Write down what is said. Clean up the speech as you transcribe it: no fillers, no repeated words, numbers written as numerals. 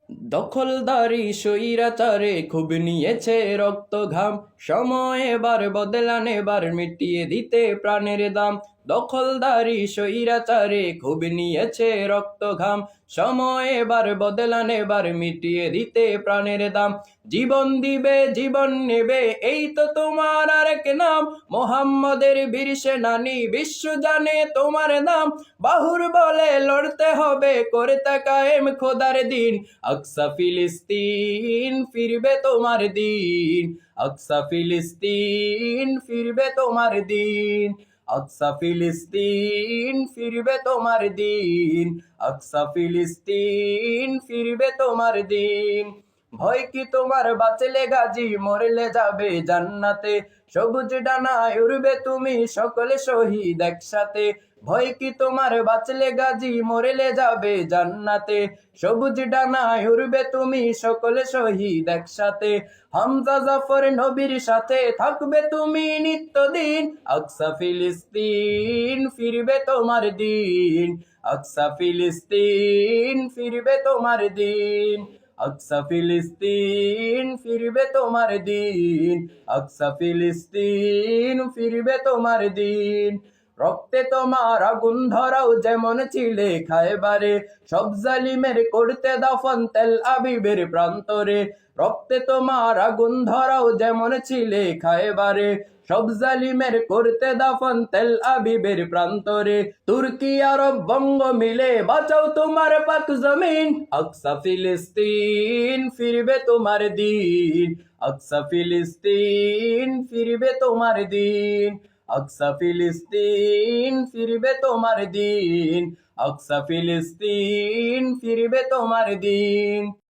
দখলদারি স্বৈরাচারে খুব নিয়েছে রক্ত ঘাম, সময় এবার বদলান, এবার মিটিয়ে দিতে প্রাণের দাম। দখলদারি স্বৈরাচারে খুব নিয়েছে রক্ত ঘাম, সময় এবার বদলান, এবার মিটিয়ে দিতে প্রাণের দাম। জীবন দিবে জীবন নেবে, এই তো তোমার আরেক নাম। মোহাম্মদের বীর সেনানী, বিশ্ব জানে তোমার নাম। বাহুর বলে লড়তে হবে, করতে কায়েম খোদার দিন। আকসা ফিলিস্তিন ফিরবে তোমার দিন, আকসা ফিলিস্তিন ফিরবে তোমার দিন, আকসা ফিলিস্তিন ফিরবে তোমার দিন, আকসা ফিলিস্তিন ফিরবে তোমার দিন। ভয় কি তোমার, বাঁচলে গাজী, মরলে যাবে জান্নাতে। সবুজ ডানায় উড়বে তুমি, সকলে শহীদ একসাথে। ভয় কি তোমার, বাঁচলে গাজী, মরলে যাবে জান্নাতে। সবুজ ডানায় উড়বে তুমি, সকলে শহীদ একসাথে। হামজা জাফর নবীর সাথে থাকবে তুমি নিত্যদিন। আকসা ফিলিস্তিন ফিরবে তোমার দিন, আকসা ফিলিস্তিন ফিরবে তোমার দিন, আকসা ফিলিস্তিন ফিরবে তোমার দিন, আকসা ফিলিস্তিন ফিরবে তোমার দিন। রক্তে তোমার আগুন ধরাও, যেমন ছিলে খায়বারে। সব জালিমের করতে দাফন তেল আবিবের প্রান্তরে। রক্তে তোমার আগুন ধরাও, যেমন ছিলে খায়বারে। সব জালিমের করতে দাফন তেল আবিবের প্রান্তরে। তুর্কি আরব বঙ্গ মিলে বাঁচাও তোমার পাক জমিন। আকসা ফিলিস্তিন ফিরবে তোমার দিন, আকসা ফিলিস্তিন ফিরবে তোমার দিন, আকসা ফিলিস্তিন ফিরবে তোমার দিন, আকসা ফিলিস্তিন ফিরবে তোমার দিন।